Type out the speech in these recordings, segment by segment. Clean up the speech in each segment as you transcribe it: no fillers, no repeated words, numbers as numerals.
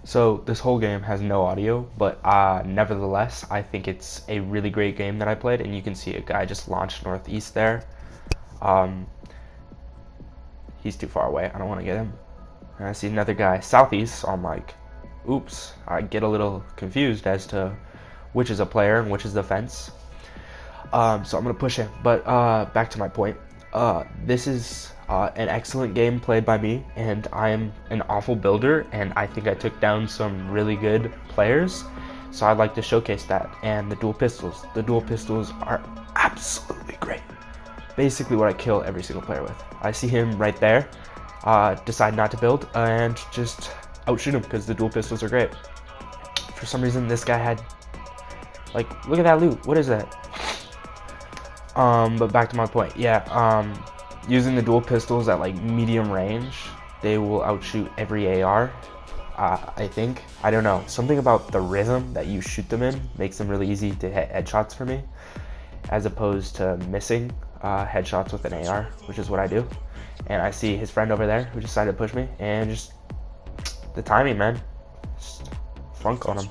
So this whole game has no audio, but nevertheless, I think it's a really great game that I played, and you can see a guy just launched northeast there. Um, he's too far away. I don't want to get him. And I see another guy southeast, so I'm like, oops. I get a little confused as to which is a player and which is the fence. So I'm going to push him. But back to my point. This is an excellent game played by me, and I am an awful builder, and I think I took down some really good players. So I'd like to showcase that. And the dual pistols. The dual pistols are absolutely great. Basically what I kill every single player with. I see him right there, decide not to build, and just outshoot him because the dual pistols are great. For some reason, this guy had, like, look at that loot. What is that? But back to my point. Yeah, using the dual pistols at like medium range, they will outshoot every AR. I think. I don't know. Something about the rhythm that you shoot them in makes them really easy to hit headshots for me, as opposed to missing headshots with an AR, which is what I do. And I see his friend over there who decided to push me, and just the timing, man. Just flunk on him.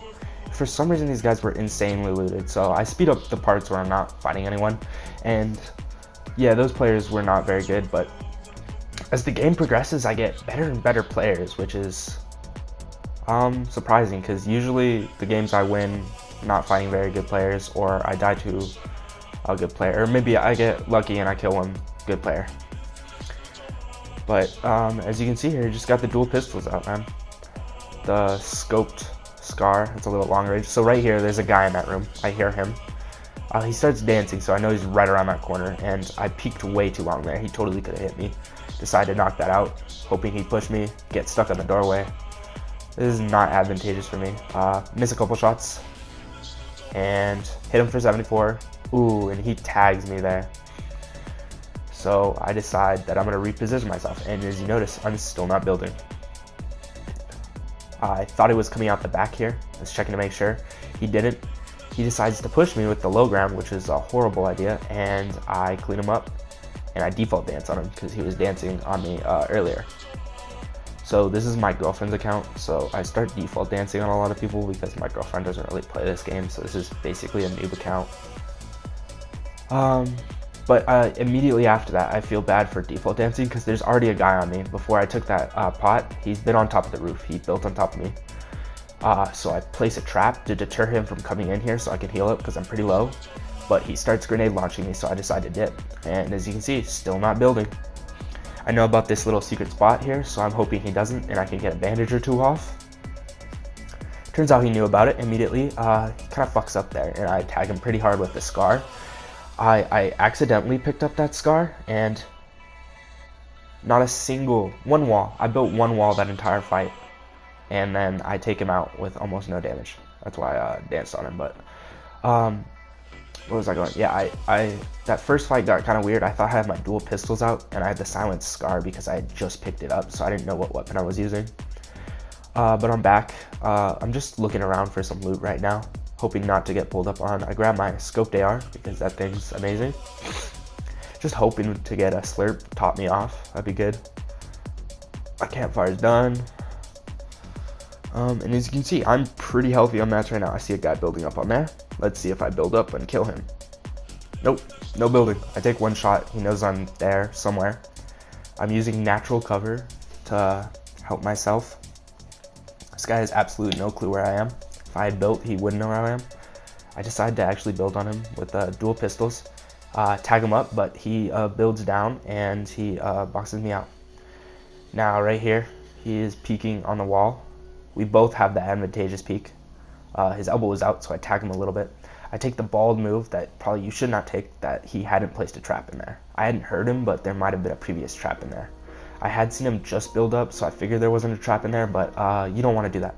For some reason, these guys were insanely looted, so I speed up the parts where I'm not fighting anyone. And yeah, those players were not very good, but as the game progresses, I get better and better players, which is surprising, because usually the games I win not fighting very good players, or I die to a good player, or maybe I get lucky and I kill one good player. But as you can see here, you just got the dual pistols out, man. The scoped SCAR, it's a little long range. So right here, there's a guy in that room. I hear him. He starts dancing, so I know he's right around that corner, and I peeked way too long there. He totally could have hit me. Decided to knock that out, hoping he'd push me, get stuck in the doorway. This is not advantageous for me. Miss a couple shots, and hit him for 74. Ooh, and he tags me there. So I decide that I'm going to reposition myself, and as you notice, I'm still not building. I thought he was coming out the back here. I was checking to make sure. He didn't. He decides to push me with the low ground, which is a horrible idea, and I clean him up, and I default dance on him because he was dancing on me earlier. So this is my girlfriend's account, so I start default dancing on a lot of people because my girlfriend doesn't really play this game, so this is basically a noob account. But immediately after that, I feel bad for default dancing because there's already a guy on me. Before I took that pot, he's been on top of the roof. He built on top of me. So I place a trap to deter him from coming in here so I can heal up because I'm pretty low. But he starts grenade launching me, so I decide to dip. And as you can see, still not building. I know about this little secret spot here, so I'm hoping he doesn't and I can get a bandage or two off. Turns out he knew about it immediately. He kind of fucks up there, and I tag him pretty hard with the SCAR. I accidentally picked up that SCAR, and not a single, one wall. I built one wall that entire fight, and then I take him out with almost no damage. That's why I danced on him. But what was I going? Yeah, that first fight got kind of weird. I thought I had my dual pistols out, and I had the silenced SCAR because I had just picked it up, so I didn't know what weapon I was using. But I'm back. I'm just looking around for some loot right now, hoping not to get pulled up on. I grabbed my scoped AR because that thing's amazing. Just hoping to get a slurp, top me off. That'd be good. My campfire's done. And as you can see, I'm pretty healthy on mats right now. I see a guy building up on there. Let's see if I build up and kill him. Nope, no building. I take one shot. He knows I'm there somewhere. I'm using natural cover to help myself. This guy has absolutely no clue where I am. If I had built, he wouldn't know where I am. I decided to actually build on him with dual pistols. Tag him up, but he builds down and he boxes me out. Now right here, he is peeking on the wall. We both have the advantageous peek. His elbow was out, so I tag him a little bit. I take the bald move that probably you should not take, that he hadn't placed a trap in there. I hadn't heard him, but there might have been a previous trap in there. I had seen him just build up, so I figured there wasn't a trap in there, but you don't want to do that.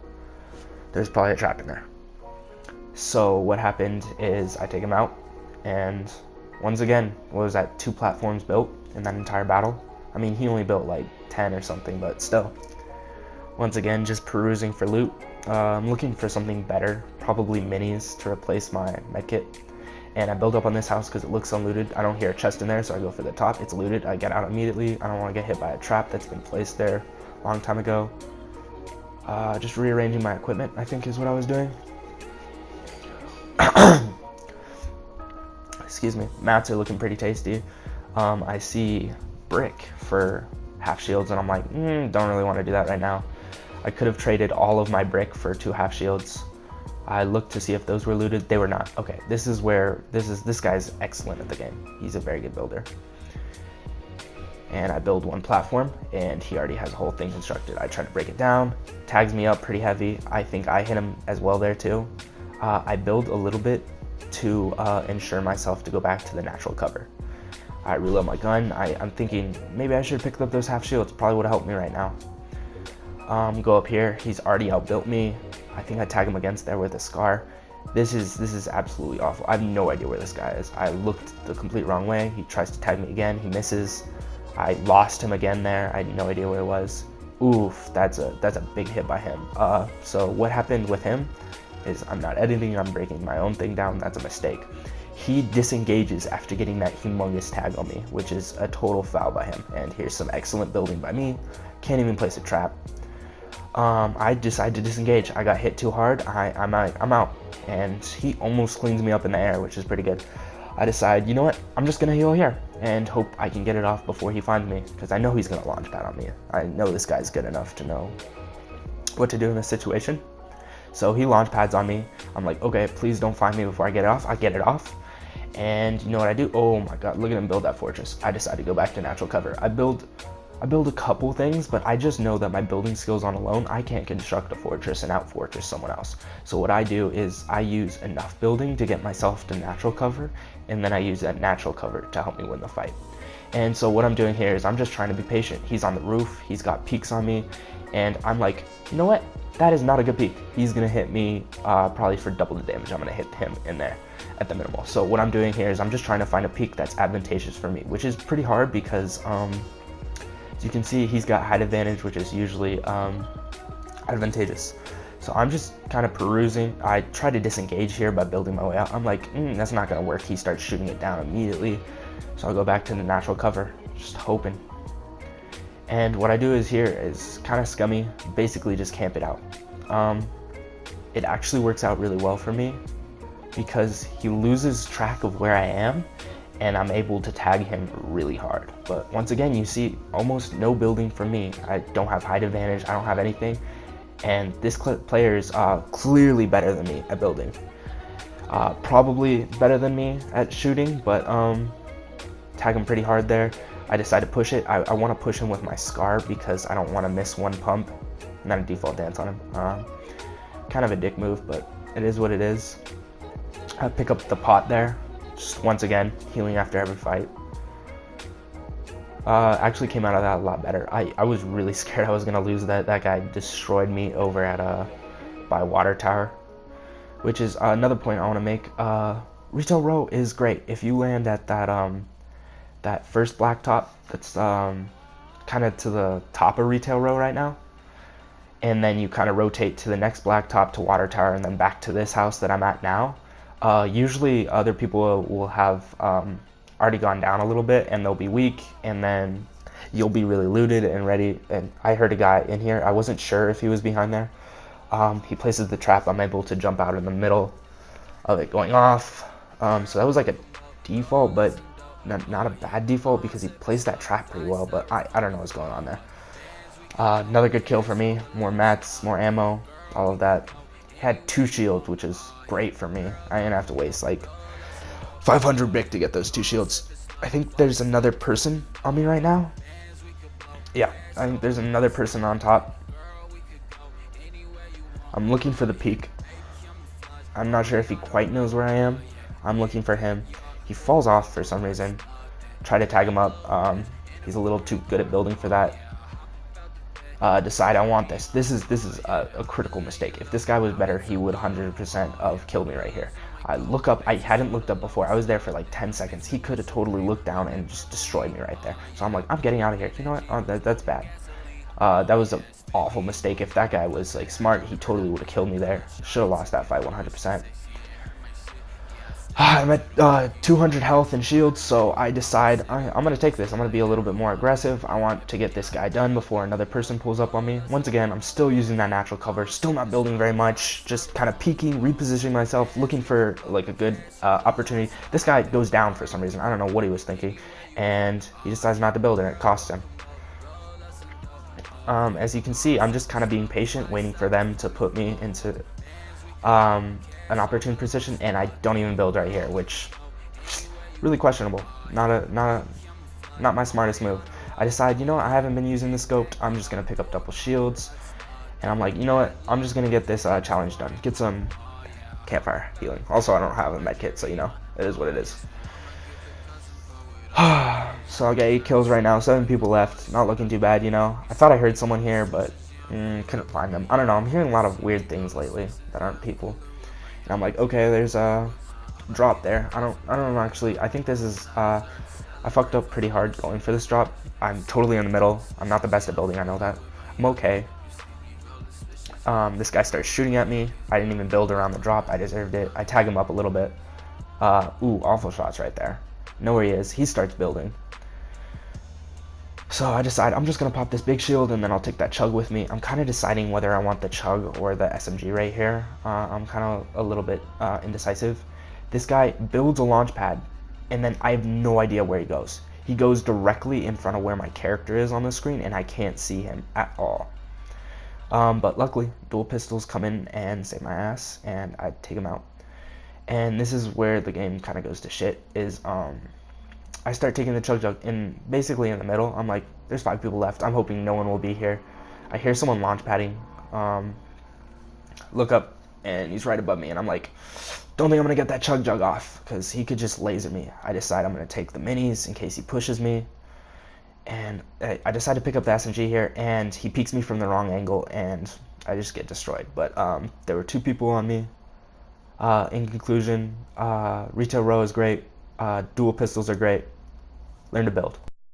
There's probably a trap in there. So what happened is I take him out, and once again, what was that, 2 platforms built in that entire battle? I mean, he only built like 10 or something, but still. Once again, just perusing for loot. I'm looking for something better, probably minis to replace my medkit. And I build up on this house because it looks unlooted. I don't hear a chest in there, so I go for the top. It's looted. I get out immediately. I don't want to get hit by a trap that's been placed there a long time ago. Just rearranging my equipment, I think is what I was doing. Excuse me. Mats are looking pretty tasty. I see brick for half shields, and I'm like, don't really want to do that right now. I could have traded all of my brick for 2 half shields. I looked to see if those were looted. They were not. Okay, this guy's excellent at the game. He's a very good builder. And I build 1 platform, and he already has a whole thing constructed. I try to break it down, tags me up pretty heavy. I think I hit him as well there too. I build a little bit to ensure myself to go back to the natural cover. I reload my gun. I'm thinking maybe I should have picked up those half shields. Probably would have helped me right now. Go up here. He's already outbuilt me. I think I tag him against there with a scar. This is absolutely awful. I have no idea where this guy is. I looked the complete wrong way. He tries to tag me again. He misses. I lost him again there. I had no idea where it was. Oof, that's a big hit by him. So what happened with him is I'm not editing. I'm breaking my own thing down. That's a mistake. He disengages after getting that humongous tag on me, which is a total foul by him. And here's some excellent building by me. Can't even place a trap. I decide to disengage. I got hit too hard. I'm out. And he almost cleans me up in the air, which is pretty good. I decide, you know what? I'm just gonna heal here and hope I can get it off before he finds me, because I know he's gonna launch pad on me. I know this guy's good enough to know what to do in this situation. So he launch pads on me. I'm like, okay, please don't find me before I get it off. I get it off. And you know what I do? Oh my god, look at him build that fortress. I decide to go back to natural cover. I build a couple things, but I just know that my building skills on alone, I can't construct a fortress and out fortress someone else. So what I do is I use enough building to get myself to natural cover, and then I use that natural cover to help me win the fight. And so what I'm doing here is I'm just trying to be patient. He's on the roof, he's got peaks on me, and I'm like, you know what? That is not a good peak. He's gonna hit me probably for double the damage. I'm gonna hit him in there at the minimal. So what I'm doing here is I'm just trying to find a peak that's advantageous for me, which is pretty hard because as you can see, he's got height advantage, which is usually advantageous. So I'm just kind of perusing. I try to disengage here by building my way out. I'm like, that's not gonna work. He starts shooting it down immediately. So I'll go back to the natural cover, just hoping. And what I do is here is kind of scummy, basically just camp it out. It actually works out really well for me because he loses track of where I am, and I'm able to tag him really hard. But once again, you see almost no building for me. I don't have height advantage, I don't have anything, and this player is clearly better than me at building. Probably better than me at shooting, but tag him pretty hard there. I decide to push it. I want to push him with my scar because I don't want to miss one pump and then a default dance on him. Kind of a dick move, but it is what it is. I pick up the pot there. Just once again, healing after every fight. Actually came out of that a lot better. I was really scared I was gonna lose that. That guy destroyed me over at by water tower, which is another point I want to make. Retail row is great if you land at that first blacktop that's kind of to the top of retail row right now, and then you kind of rotate to the next blacktop to water tower and then back to this house that I'm at now. Usually other people will have already gone down a little bit and they'll be weak, and then you'll be really looted and ready. And I heard a guy in here. I wasn't sure if he was behind there. He places the trap. I'm able to jump out in the middle of it going off. So that was like a default, but not a bad default because he placed that trap pretty well, but I don't know what's going on there. Another good kill for me. More mats, more ammo, all of that. Had 2 shields, which is great for me. I didn't have to waste like 500 brick to get those 2 shields. I think there's another person on me right now. Yeah, I think there's another person on top. I'm looking for the peak. I'm not sure if he quite knows where I am. I'm looking for him. He falls off for some reason. Try to tag him up. He's a little too good at building for that. Decide I want this. This is a critical mistake. If this guy was better, he would 100% have killed me right here. I look up. I hadn't looked up before. I was there for like 10 seconds. He could have totally looked down and just destroyed me right there. So I'm like, I'm getting out of here. You know what? Oh, that's bad. That was an awful mistake. If that guy was like smart, he totally would have killed me there. Should have lost that fight 100%. I'm at 200 health and shields, so I decide I'm going to take this. I'm going to be a little bit more aggressive. I want to get this guy done before another person pulls up on me. Once again, I'm still using that natural cover, still not building very much, just kind of peeking, repositioning myself, looking for like a good opportunity. This guy goes down for some reason. I don't know what he was thinking, and he decides not to build, and it costs him. As you can see, I'm just kind of being patient, waiting for them to put me into an opportune position, and I don't even build right here, which really questionable. Not my smartest move. I decide, you know what, I haven't been using the scoped. I'm just gonna pick up double shields, and I'm like, you know what, I'm just gonna get this challenge done. Get some campfire healing. Also, I don't have a med kit, so you know, it is what it is. So I got 8 kills right now, 7 people left. Not looking too bad, you know. I thought I heard someone here, but couldn't find them. I don't know. I'm hearing a lot of weird things lately that aren't people. And I'm like, okay, there's a drop there. I don't know actually. I think this is I fucked up pretty hard going for this drop. I'm totally in the middle. I'm not the best at building, I know that. I'm okay. This guy starts shooting at me. I didn't even build around the drop. I deserved it. I tag him up a little bit. Ooh, awful shots right there. Know where he is. He starts building. So I decide I'm just going to pop this big shield, and then I'll take that chug with me. I'm kind of deciding whether I want the chug or the SMG right here. I'm kind of a little bit indecisive. This guy builds a launch pad, and then I have no idea where he goes. He goes directly in front of where my character is on the screen, and I can't see him at all. But luckily, dual pistols come in and save my ass, and I take him out. And this is where the game kind of goes to shit, is I start taking the chug jug in basically in the middle. I'm like, there's 5 people left. I'm hoping no one will be here. I hear someone launch padding. Look up, and he's right above me, and I'm like, don't think I'm gonna get that chug jug off, because he could just laser me. I decide I'm gonna take the minis in case he pushes me, and I decide to pick up the SMG here, and he peeks me from the wrong angle, and I just get destroyed. But there were 2 people on me. In conclusion, retail row is great. Dual pistols are great. Learn to build.